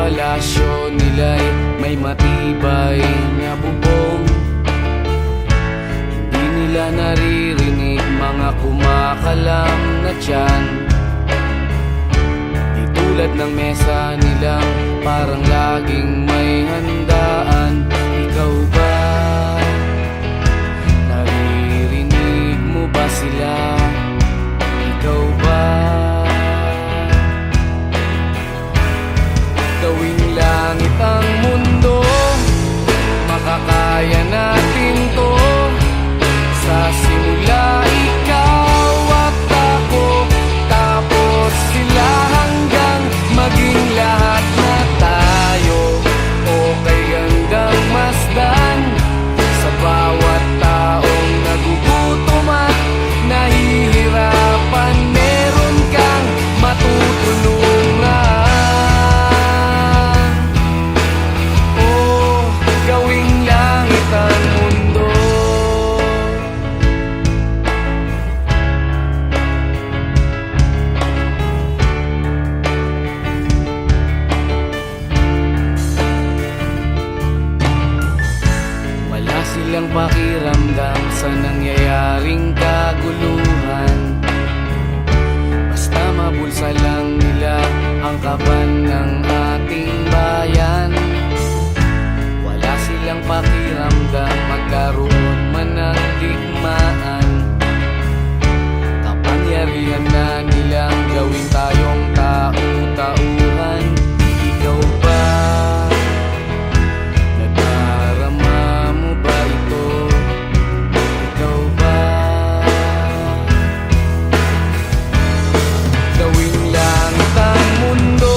palasyo nila'y may matibay na bubong. Hindi nila naririnig mga kumakalam na tiyan. Di tulad ng mesa nilang parang laging may handaan. Ikaw ba? Naririnig mo ba sila? Ikaw ba? Gawing langit ang mundo, makakaya natin to. Sa simula ikaw at ako, tapos sila hanggang maging lahat na tayo. Okay hanggang masdan sa bawat taong nagugutom at nahihirapan. Meron kang matutulungan. Gawing langit ang mundo. Wala silang pakiramdam sa nangyayaring kaguluhan. Basta mabulsa lang nila ang kaban ng ating bayan. Wala silang pakiramdam magkaroon man ng digmaan. Kapangyarihan na nilang gawin tayong tau-tauhan. Ikaw ba? Nadarama mo ba ito? Ikaw ba? Gawing langit ang mundo,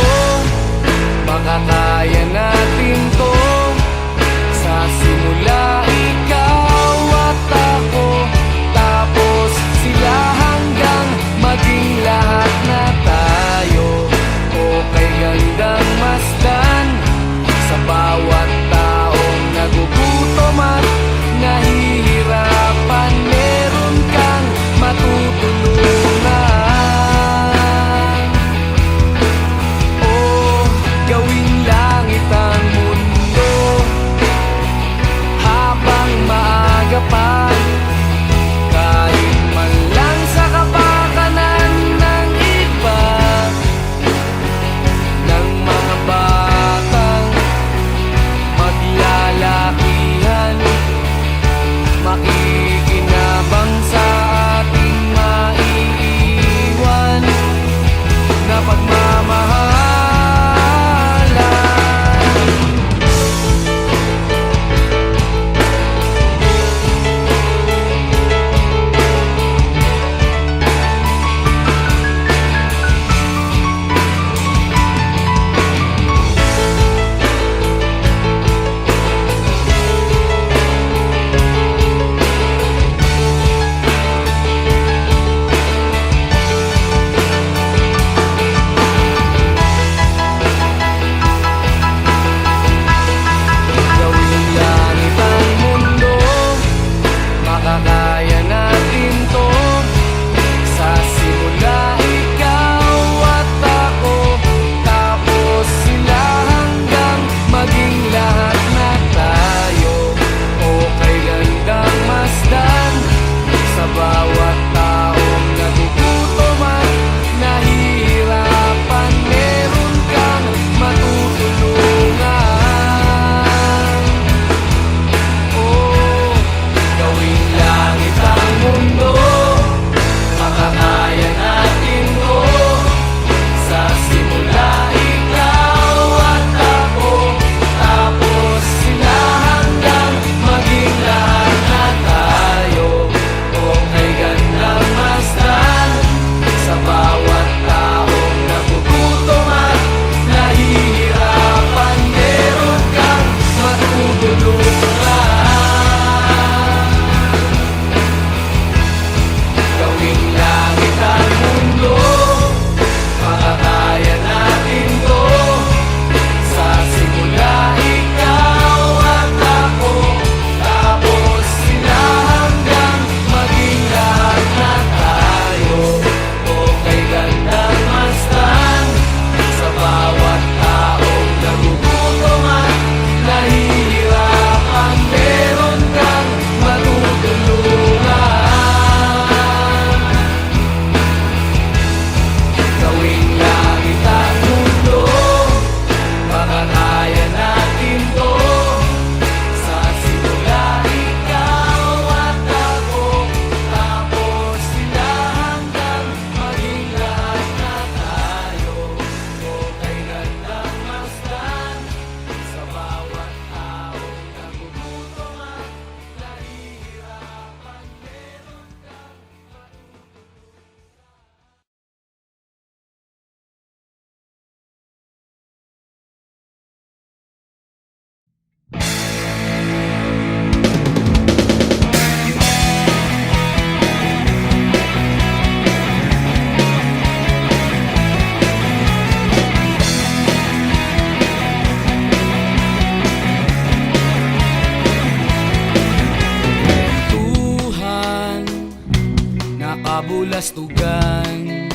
kabulastugan.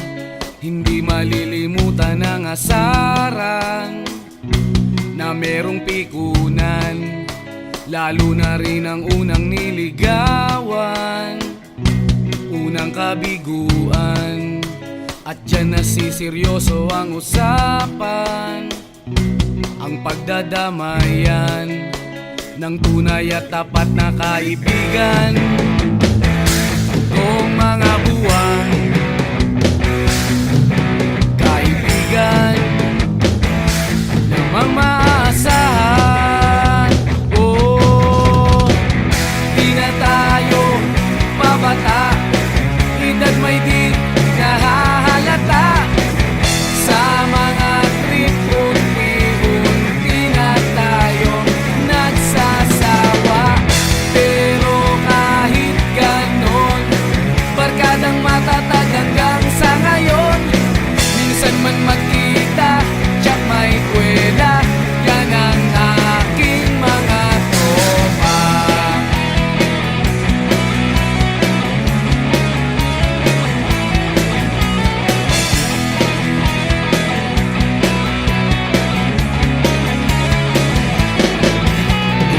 Hindi malilimutan ang asaran na merong pikunan, lalo na rin ang unang niligawan, unang kabiguan. At dyan nasiseryoso ang usapan, ang pagdadamayan ng tunay at tapat na kaibigan. Kung mga buwan, kaibigan namang maaasahan. Oh, di na tayo pabata, edad may di nahahalata. Sa mga trip, unti-unti na tayo nagsasawa. Pero kahit ganon, barkadang matatag hanggang sa ngayon. Minsan man magkita, tsak may kwela, yan ang aking mga tropa.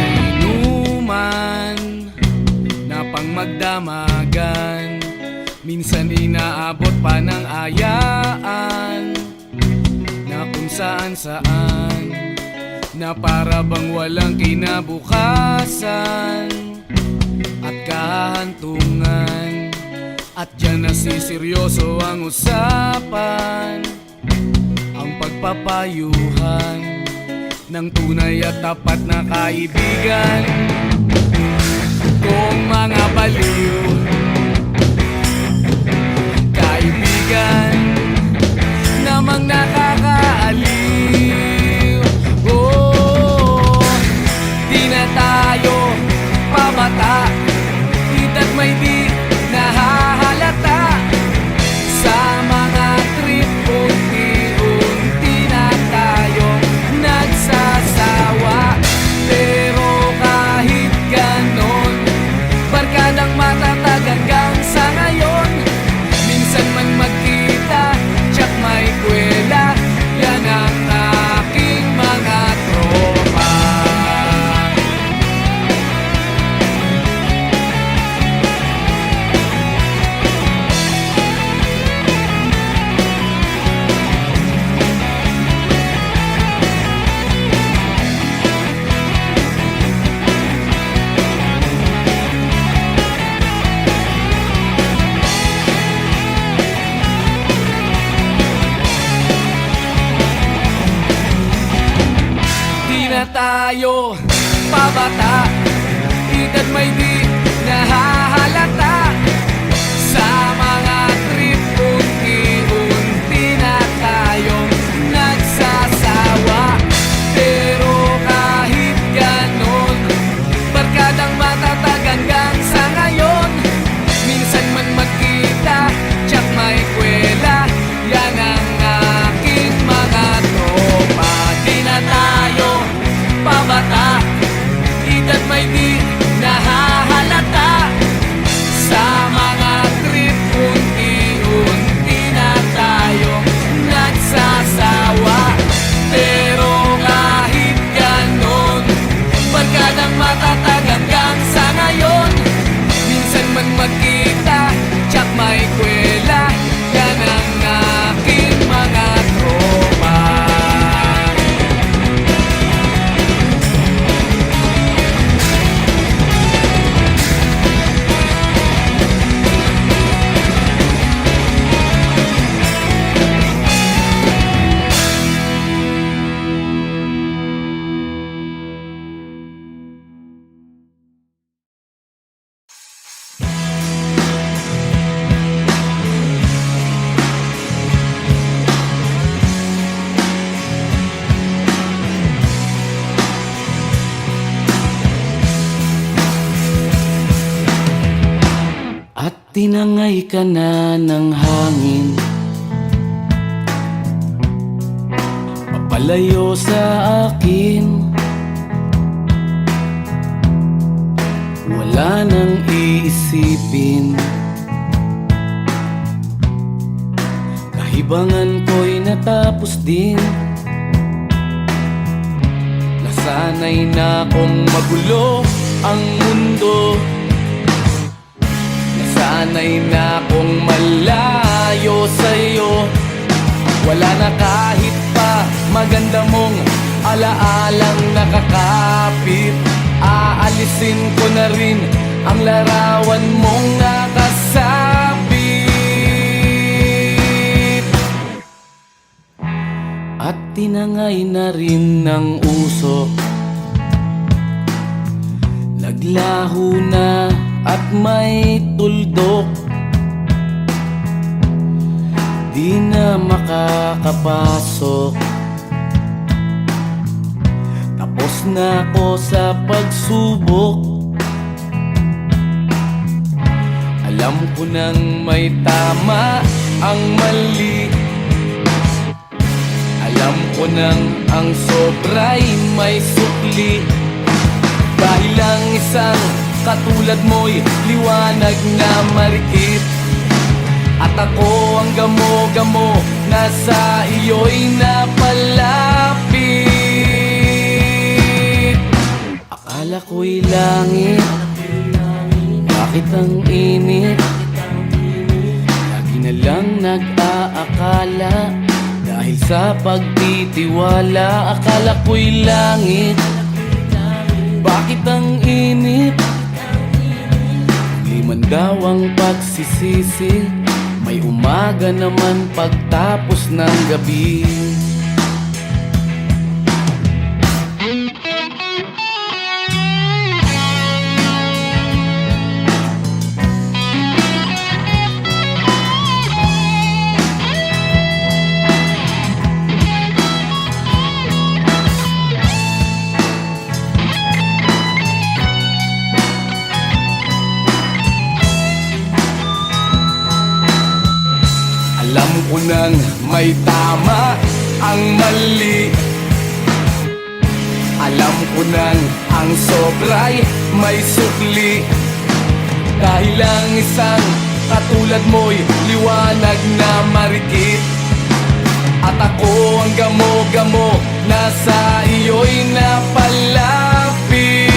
Inuman na pang magdamagan, minsan inaabot pa ng ayaan, na kung saan-saan, na para bang walang kinabukasan at kahantungan. At dyan nasiseryoso ang usapan, ang pagpapayuhan ng tunay at tapat na kaibigan. Kung mga baliw, kaibigan namang nakakaaliw. Oh, di na tayo pabata, edad may di nahahalata. Sa mga trip, unti-unti na tayo nagsasawa. Pero kahit ganon, barkadang matatag hanggang sa ngayon. Minsan man magkita, tsak may kwela, yan ang aking mga tropa. Na tayo pabata, edad may di nahahalata. Sa mga trip, unti-unti na tayong nagsasawa. Pero kahit ganon, barkadang matatag hanggang sa ngayon. Minsan man magkita, tsak may kwela, yan ang aking mga tropa. Di na tayo pabata, edad may di nahahalata. Sa mga trip, unti-unti na tayo nagsasawa. Pero kahit ganon, barkadang matatag hanggang sa ngayon. Minsan man magkita, tsak may kwela, yan ang aking mga tropa. At tinangay ka na ng hangin, papalayo sa akin. Wala nang iisipin, libangan ko'y natapos din. Nasanay na kong magulo ang mundo. Nasanay na kong malayo sa'yo. Wala na kahit pa maganda mong alaalang nakakapit. Aalisin ko na rin ang larawan mong nakasabit. At tinangay na rin ng usok. Naglaho na at may tuldok. Di na makakapasok. Tapos na ako sa pagsubok. Alam ko nang may tama ang mali. Alam ko nang ang sobra'y may sukli. Dahil lang isang katulad mo'y liwanag na marikit. At ako ang gamo-gamo na sa iyo'y napalapit. Akala ko'y langit, bakit ang init? Lagi na lang nag-aakala, dahil sa pagtitiwala. Akala ko'y langit, bakit ang init? Liman daw ang pagsisisi, may umaga naman pagtapos ng gabi. Alam ko nang may tama ang mali. Alam ko nang ang sobra'y may sukli. Dahil lang isang katulad mo'y liwanag na marikit. At ako ang gamo-gamo na sa iyo'y napalapit.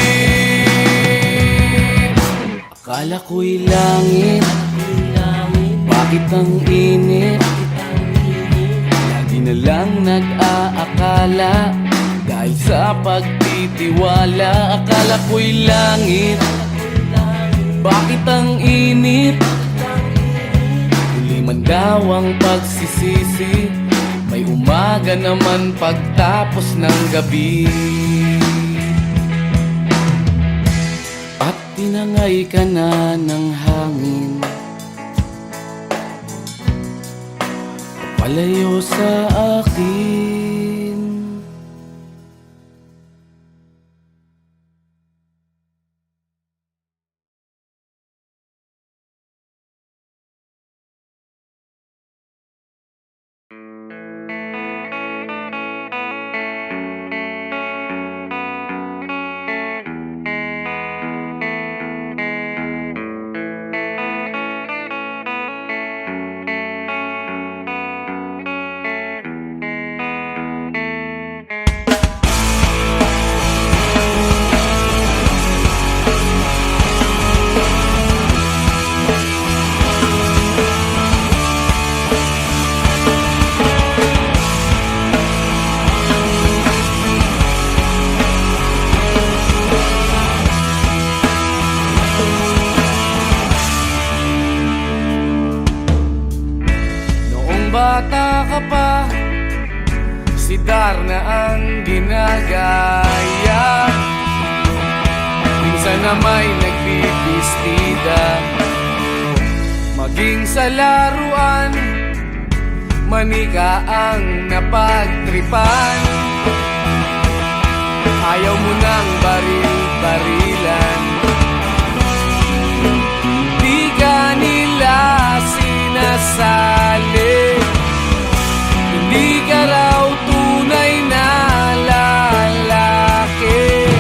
Akala ko'y langit, bakit ang init? Lagi na lang nag-aakala, dahil sa pagtitiwala. Akala ko'y langit, bakit ang init? Huli man daw ang pagsisisi, may umaga naman pagtapos ng gabi. At tinangay ka na ng hangin, palayo sa akin. Bata ka pa, si Darna ang ginagaya. Minsan na may nagbibistida, maging sa laruan, manika ang napagtripan. Ayaw mo nang baril-barilan, di ka nila sinasali. Hindi ka raw tunay na lalaki.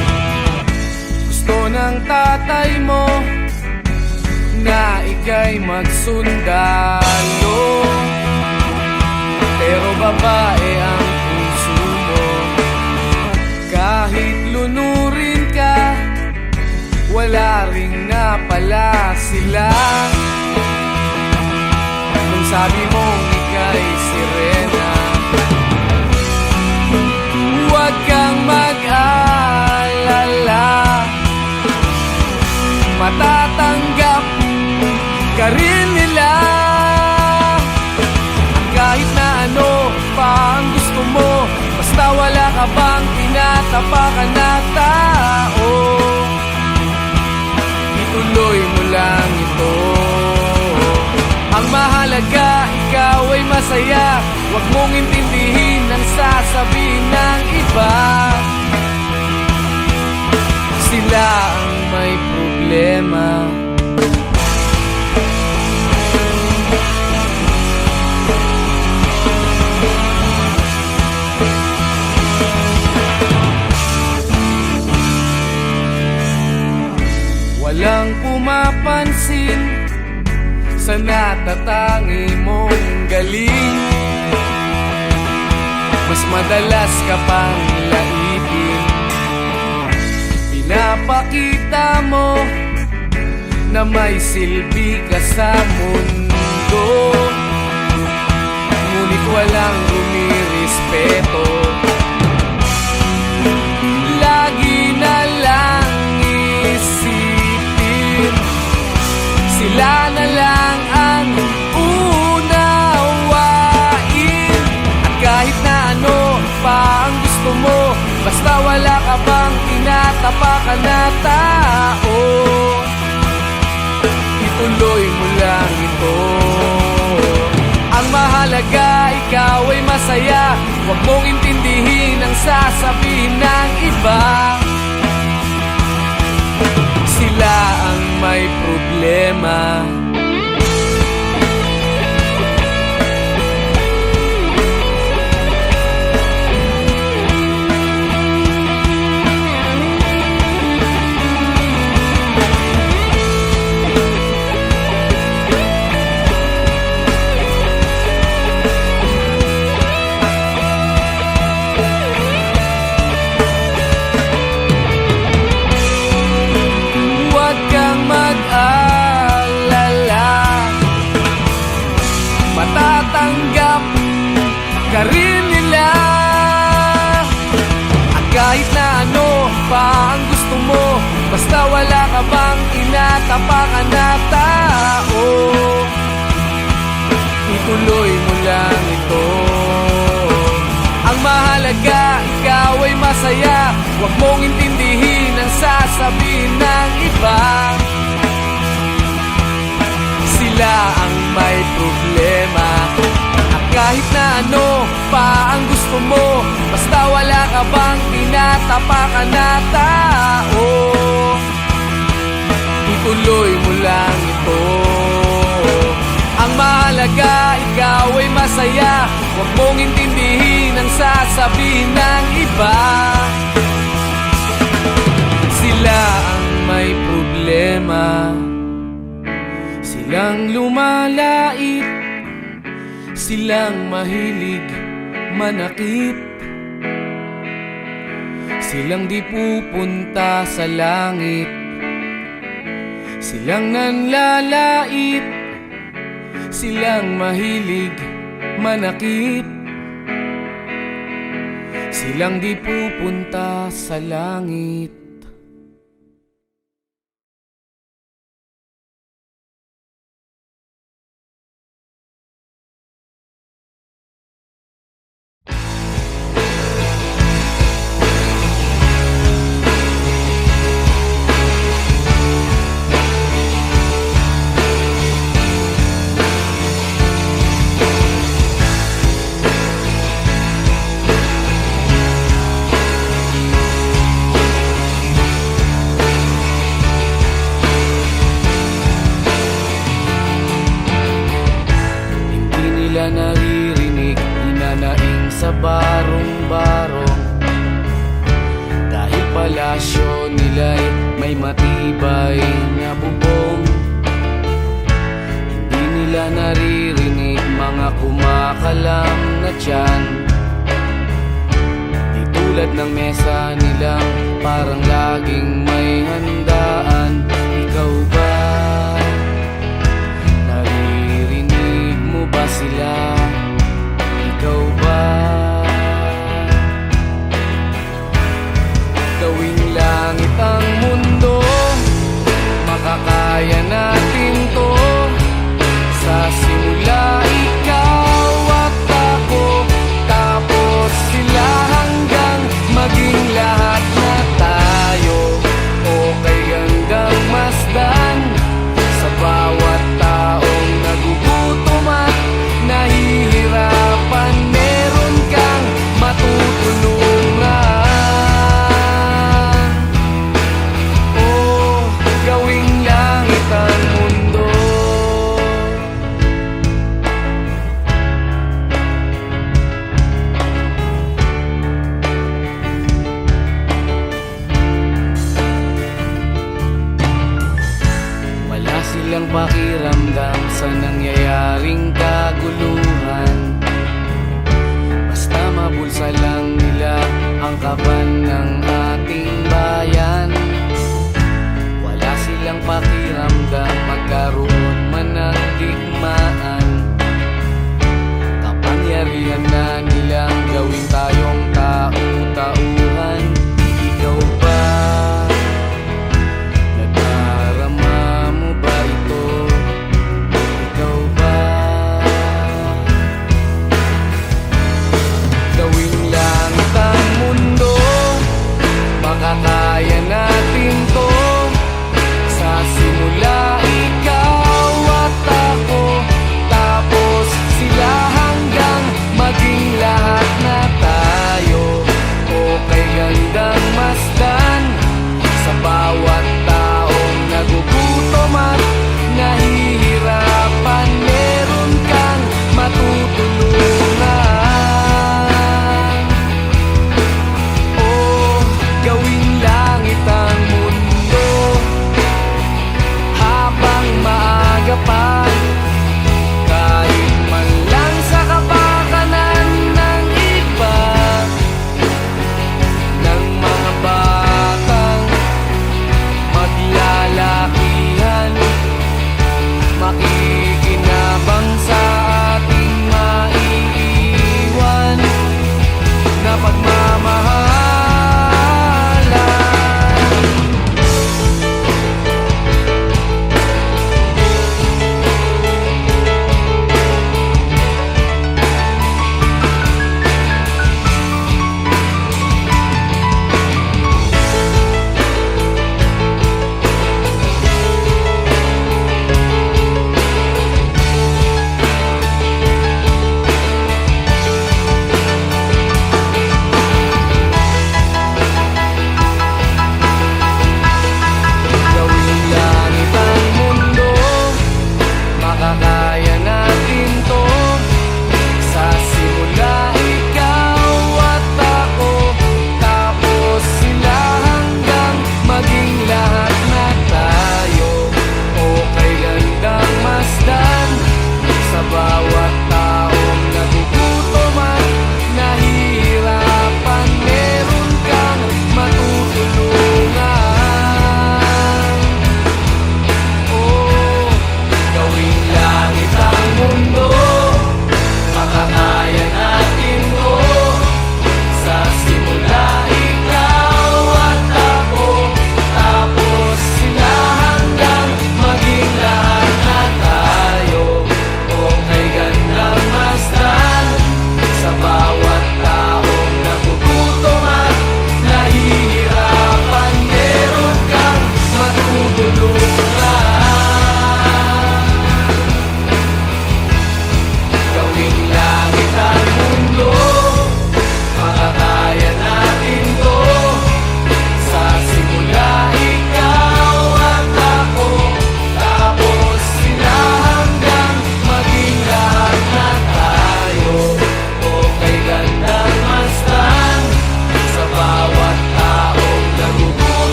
Gusto ng tatay mo na ika'y magsundalo. babae ang puso mo. Kahit lunurin ka, wala ring napala sila. Nung sabi mong ika'y sirena, huwag kang mag-alala, matatanggap ka rin nila. Kahit na ano pa ang gusto mo, basta wala ka bang tinatapakan na tao, ituloy mo lang ito. Ang mahalaga, ikaw ay masaya. Huwag mong intindihin ang sasabihin ng iba. Sila ang may problema. Walang pumapansin sa natatangi mong galing. Mas madalas ka pang laipin. Pinapakita mo na may silbi ka sa mundo, ngunit walang rumirespeto. Lagi na lang isipin, sila na lang ang unawain. At kahit na ano pa ang gusto mo, basta wala ka bang tinatapakan na tao, ituloy mo lang ito. Ang mahalaga, ikaw ay masaya. Huwag mong intindihin ang sasabihin ng iba. Sila ang may problema. Matatanggap ka rin nila. At kahit na ano pa ang gusto mo, basta wala ka bang tinatapakan na tao, ituloy mo lang ito. Ang mahalaga, ikaw ay masaya. Huwag mong intindihin ang sasabihin ng iba. Sila ang may problema. At kahit na ano pa ang gusto mo, basta wala ka bang tinatapakan na tao, ituloy mo lang ito. Ang mahalaga, ikaw ay masaya. Huwag mong intindihin ang sasabihin ng iba. Sila ang may problema. Silang lumalait, silang mahilig manakit, silang di pupunta sa langit, silang nanlalait, silang mahilig manakit, silang di pupunta sa langit. Naririnig, hinanaing sa barong-barong. Dahil palasyo nila'y may matibay na bubong. Hindi nila naririnig mga ka lang na tiyan. Di tulad ng mesa nilang parang laging may handaan. Ikaw ba? Naririnig mo ba sila? Ikaw ba? Gawing langit ang mundo, makakaya natin to. Sa simula ikaw at ako, tapos sila hanggang maging lahat na tayo. Okay hanggang masdan sa bawat taong nagugutom at nahihirapan. Meron kang matutulungan. Oh, gawing langit ang mundo. Wala silang pakiramdam sa nangyayaring kaguluhan. Basta mabulsa lang nila ang kaban ng ating bayan. Wala silang pakiramdam magkaroon man ng digmaan. Kapangyarihan na nilang gawin tayong tau-tauhan. Ikaw ba? Nadarama mo ba ito? Ikaw ba? Gawing langit ang mundo, makakaya natin to. Sa simula ikaw at ako, tapos sila hanggang maging lahat na tayo. Okay hanggang masdan sa bawat taong nagugutom at nahihirapan. Meron kang matutulungan. Oh, gawing langit ang mundo habang maaga pa. Kahit man lang sa kapakanan ng iba, ng mga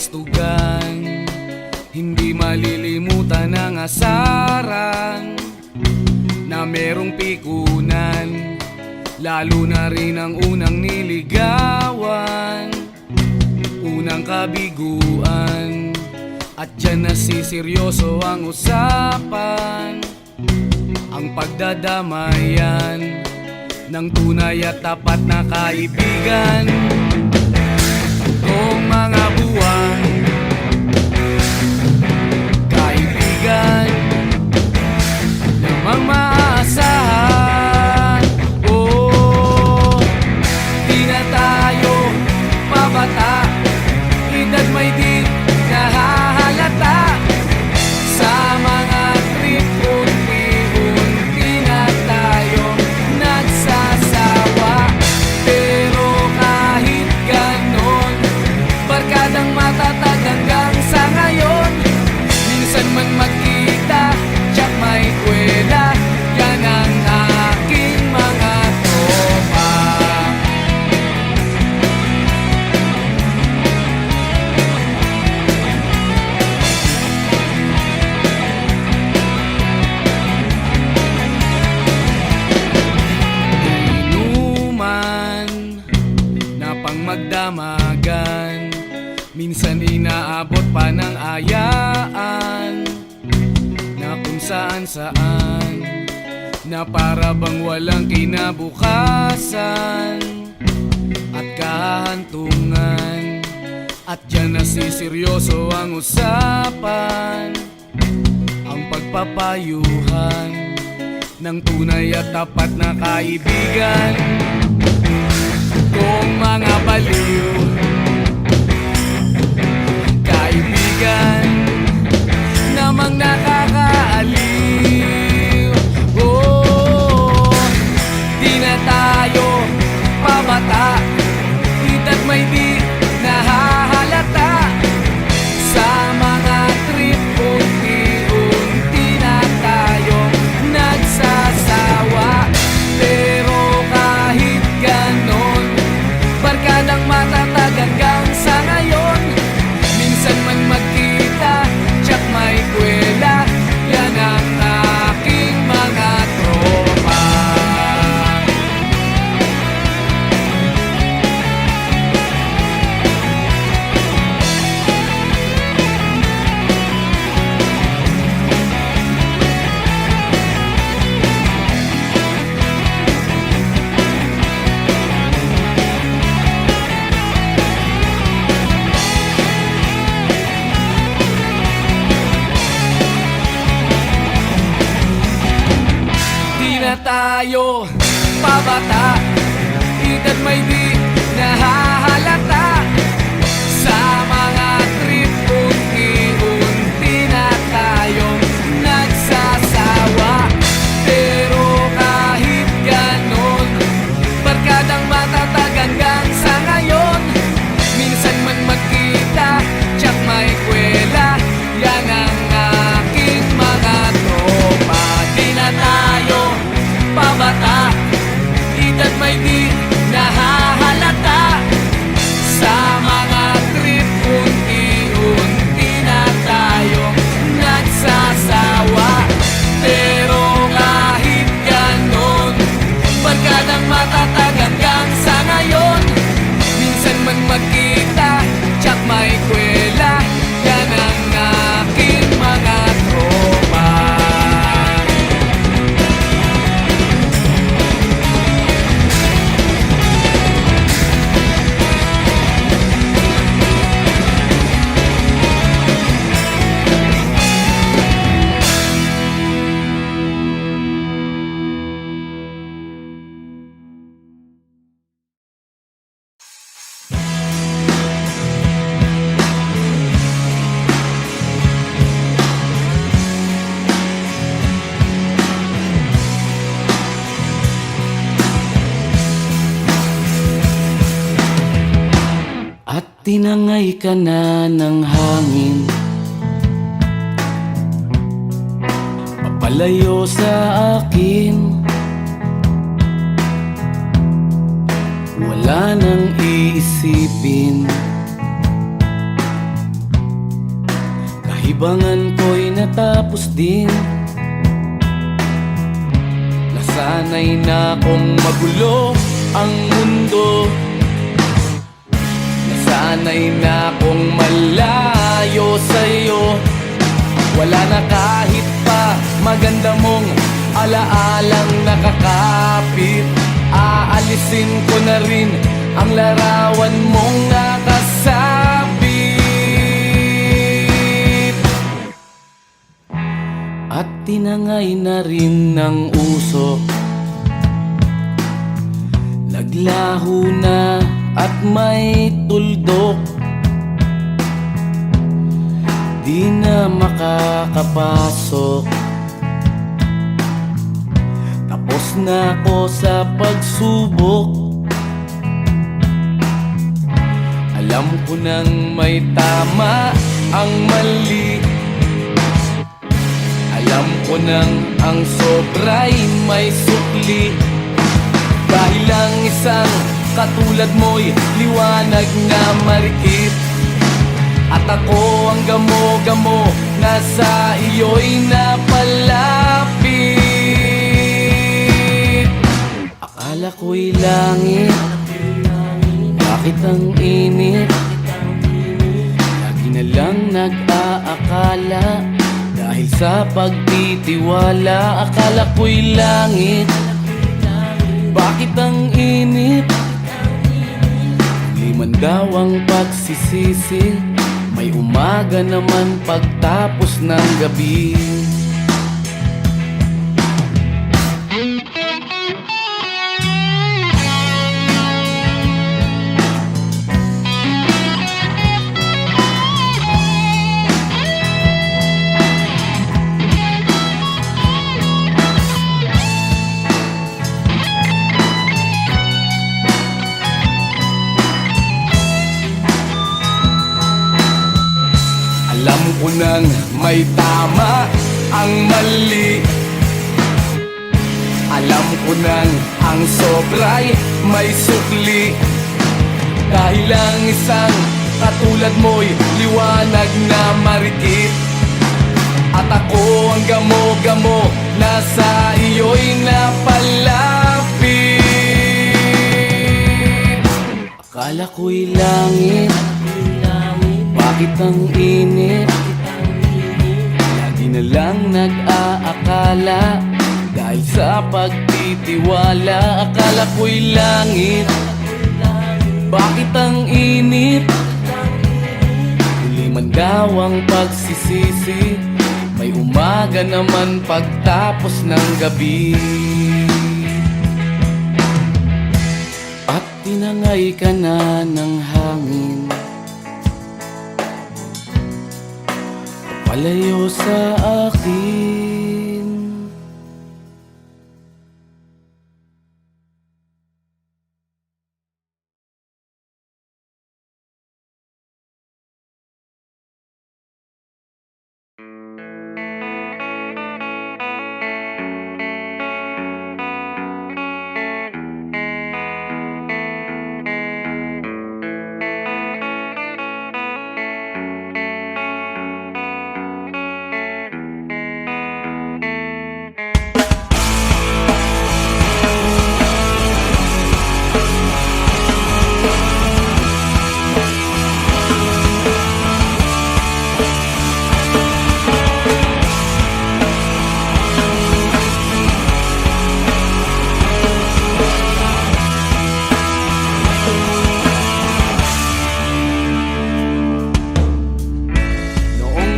kastugan, hindi malilimutan ang asaran na merong pikunan, lalo na rin ang unang niligawan, unang kabiguan. At dyan nasiseryoso ang usapan, ang pagdadamayan ng tunay at tapat na kaibigan. Kung mga buwan, kaibigan namang maaasahan. Oh, di na tayo pabata, edad may di nahahalata. Sa mga trip, unti-unti na tayo nagsasawa. Pero kahit ganon, barkadang matatag hanggang sa ngayon. Minsan man magkita, tiyak may kwela, yan ang aking mga tropa. Inuman na pang magdamagan, minsan inaabot pa ng ayaan, na kung saan-saan, na para bang walang kinabukasan at kahantungan. At dyan nasiseryoso ang usapan, ang pagpapayuhan ng tunay at tapat na kaibigan. Kung mga baliw, kaibigan namang nakakaaliw. Oh, di na tayo pabata, edad may di nahahalata. Sa mga trip, unti-unti na tayo nagsasawa. Pero kahit ganon, barkadang matatag hanggang sa ngayon. Minsan man magkita, tiyak may kwela, yan ang aking mga tropa. Di na tayo pabata, edad may di nahahalata. Sa mga trip, unti-unti na tayong nagsasawa. Pero kahit ganon, barkadang matatag hanggang sa ngayon. Minsan man magkita, tiyak may kwela, yan ang aking mga tropa. Di na tayo pabata, edad may di nahahalata. Sa mga trip, unti-unti na tayo nagsasawa. Pero kahit ganon, barkadang matatag hanggang sa ngayon. Minsan man magkita, tiyak may kwela, yan ang aking mga tropa. At tinangay ka na ng hangin, papalayo sa akin. Wala nang iisipin, Libangan ko'y natapos din. Nasanay na kong magulo ang mundo. Nasanay na kong malayo sa'yo. Wala na kahit pa maganda mong alaalang nakakapit. Aalisin ko na rin ang larawan mong nakasabit. At tinangay na rin ng uso. Naglaho na at may tuldok. Di na makakapasok. Tapos na ako sa pagsubok. Alam ko nang may tama ang mali. Alam ko nang ang sobra'y may sukli. Dahil ang isang katulad mo'y liwanag na marikit. At ako ang gamo-gamo na sa iyo'y napalapit. Akala ko'y langit, bakit ang init? Lagi na lang nag-aakala, dahil sa pagtitiwala. Akala ko'y langit, bakit ang init? Di man daw ang pagsisisi, may umaga naman pagtapos ng gabi. Alam ko nang may tama ang mali. Alam ko nang ang sobra'y may sukli. Dahil ang isang katulad mo'y liwanag na marikit. At ako ang gamo-gamo na sa iyo'y napalapit. Akala ko'y langit, bakit ang init? Lagi na lang nag-aakala, dahil sa pagtitiwala. Akala ko'y langit, bakit ang init? Huli man daw ang pagsisisi, may umaga naman pagtapos ng gabi. At tinangay ka na ng hangin, palayo sa akin.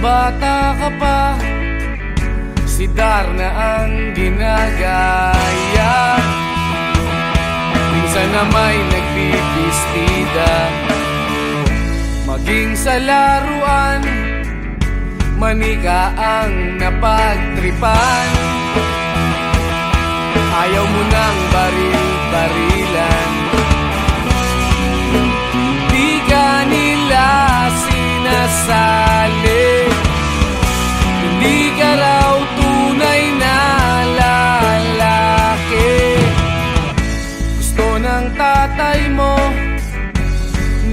Bata ka pa, si Darna ang ginagaya. Minsan na may nagbibistida, maging sa laruan, manika ang napagtripan. Ayaw mo nang baril-barilan, di ka nila sinasali. Hindi ka raw tunay na lalaki. Gusto ng tatay mo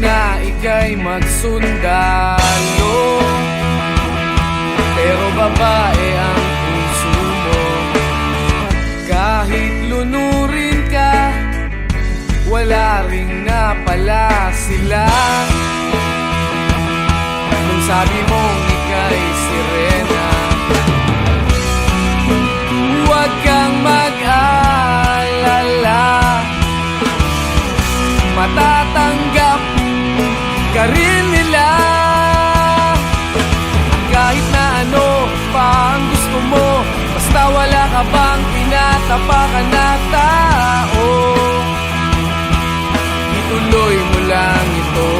na ika'y magsundalo. babae ang puso mo. Kahit lunurin ka, wala ring napala sila. Nung sabi mong ika'y sirena, huwag kang mag-alala, matatanggap ka rin nila. Kahit na ano pa ang gusto mo, basta wala ka bang tinatapakan na tao, ituloy mo lang ito.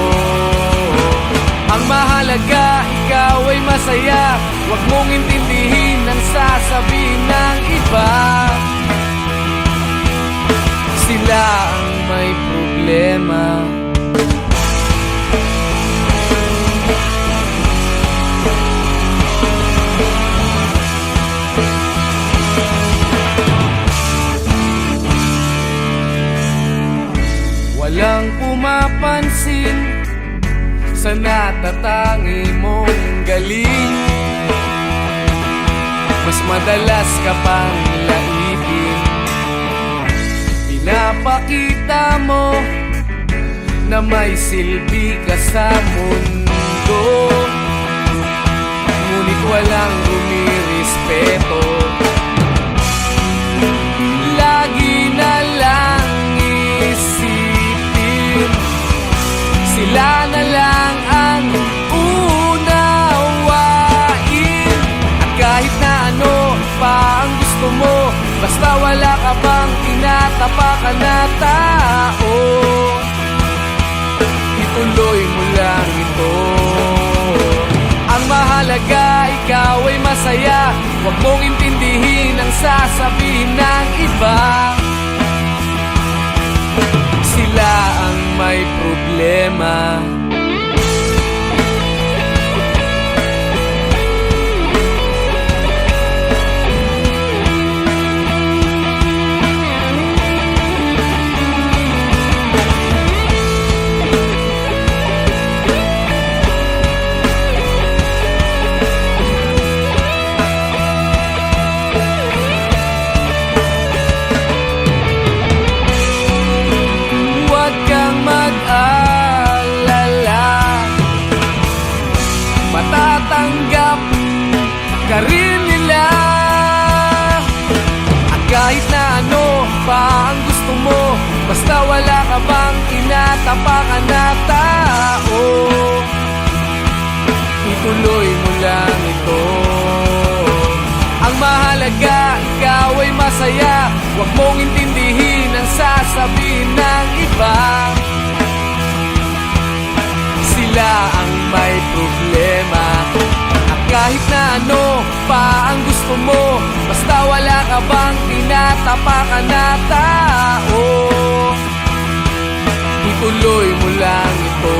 Ang mahalaga, ikaw ay masaya. Huwag mong intindihin ang sasabihin ng iba. Sila ang may problema. Walang pumapansin sa natatangi mong galing. Mas madalas ka pang laipin. Pinapakita mo na may silbi ka sa mundo, ngunit walang rumirespeto. Lagi na lang isipin, sila na lang ang unawain. At kahit na ano pa ang gusto mo, basta wala ka bang tinatapakan na tao, ituloy mo lang ito. Ang mahalaga, ikaw ay masaya. Huwag mong intindihin ang sasabihin ng iba. Sila ang may problema. Matatanggap ka rin nila. At kahit na ano pa ang gusto mo, basta wala ka bang tinatapakan na tao, ituloy mo lang ito. Ang mahalaga, ikaw ay masaya. Huwag mong intindihin ang sasabihin ng iba. Sila ang may problema. At kahit na ano pa ang gusto mo, basta wala ka bang tinatapakan na tao, ituloy mo lang ito.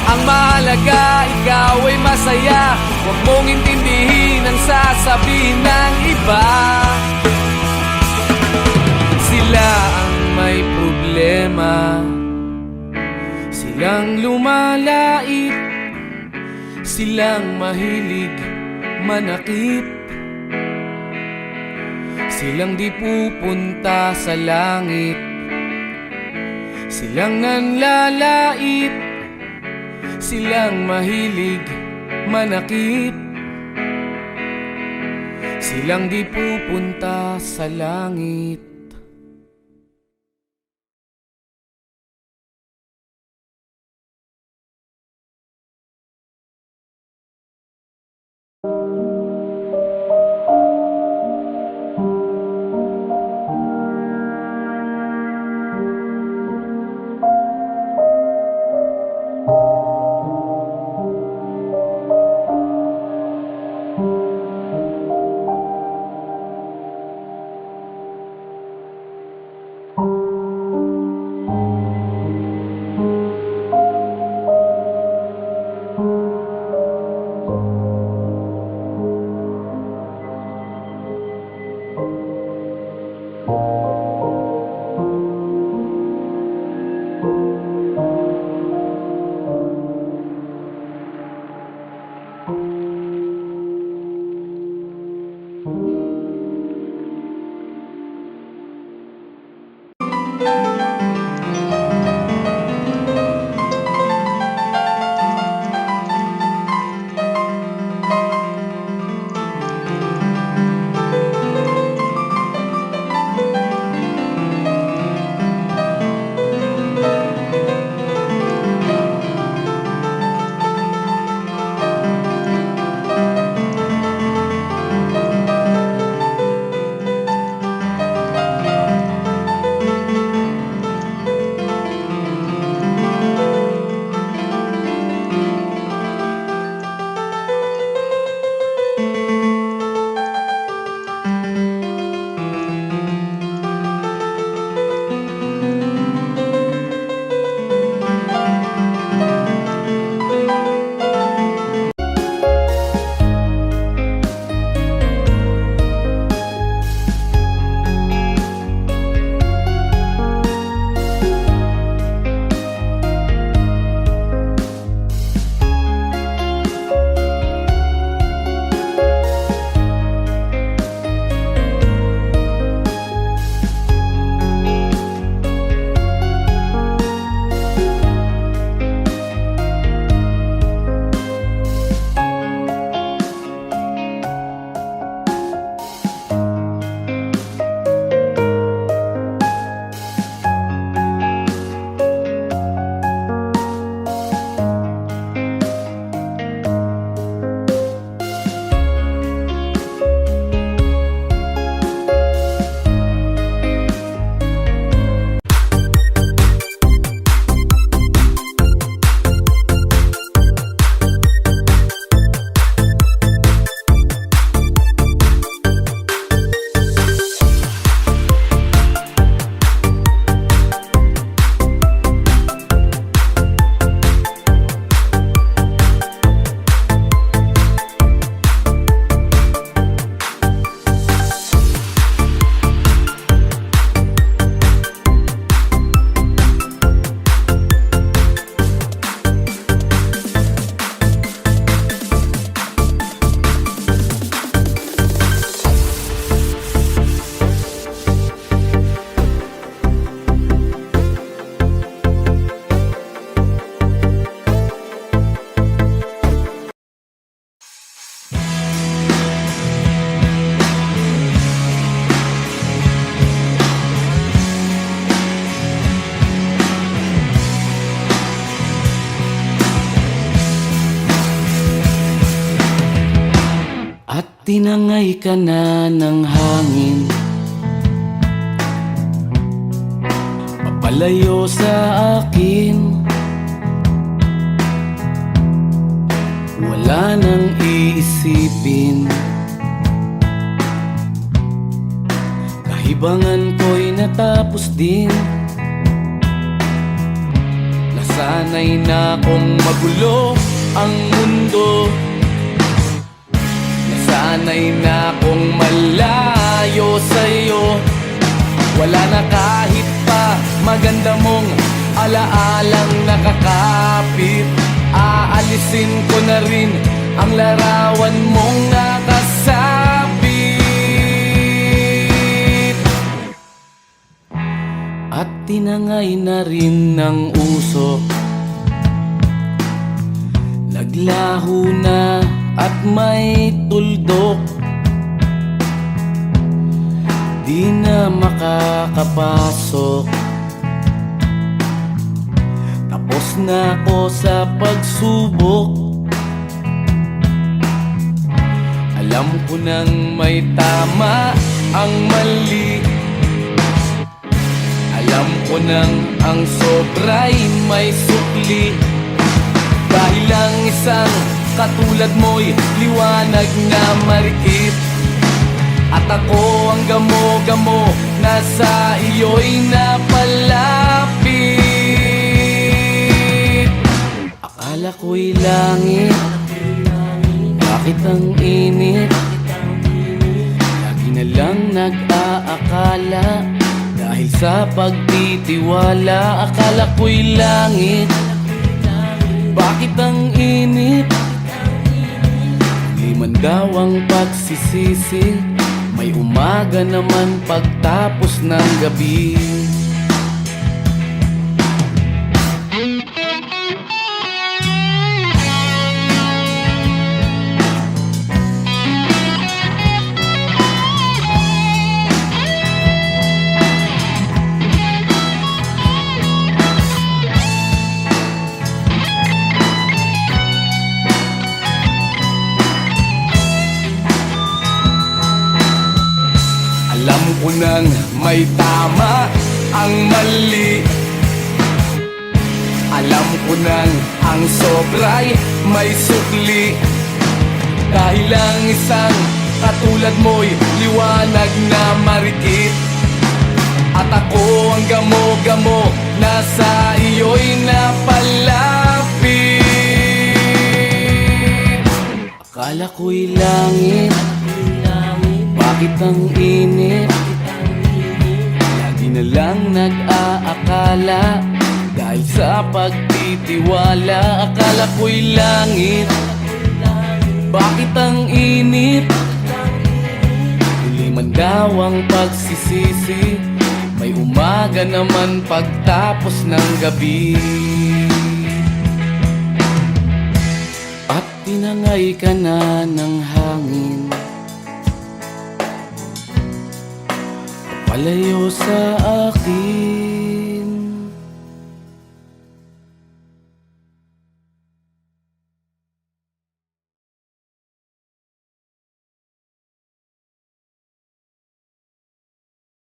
Ang mahalaga, ikaw ay masaya. Huwag mong intindihin ang sasabihin ng iba. Sila ang may problema. Silang lumalait, silang mahilig manakit, silang di pupunta sa langit, silang nanlalait, silang mahilig manakit, silang di pupunta sa langit. Tinangay ka na ng hangin, papalayo sa akin. Wala nang iisipin, kahibangan ko'y natapos din. Nasanay na kong magulo ang mundo, sanay na kong malayo sa'yo. Wala na kahit pa maganda mong alaalang nakakapit. Aalisin ko na rin ang larawan mong nakasabit. At tinangay na rin ng usok, naglaho na at may tuldok. Di na makakapasok, tapos na ako sa pagsubok. Alam ko nang may tama ang mali, alam ko nang ang sobra'y may sukli. Dahil ang isang katulad mo'y liwanag na marikit, at ako ang gamo-gamo na sa iyo'y napalapit. Akala ko'y langit, bakit ang init? Lagi na lang nag-aakala, dahil sa pagtitiwala. Akala ko'y langit, bakit ang init? Di man daw ang pagsisisi, may umaga naman pagtapos ng gabi. Alam ko nang may tama ang mali. Alam ko nang ang sobra'y may sukli. Dahil ang isang katulad mo'y liwanag na marikit. At ako ang gamo-gamo na sa iyo'y napalapit. Akala ko'y langit, bakit ang init? Lagi na lang nag-aakala, dahil sa pagtitiwala. Akala ko'y langit, bakit ang init? Huli man daw ang pagsisisi, may umaga naman pagtapos ng gabi. At tinangay ka na ng hangin, palayo sa akin.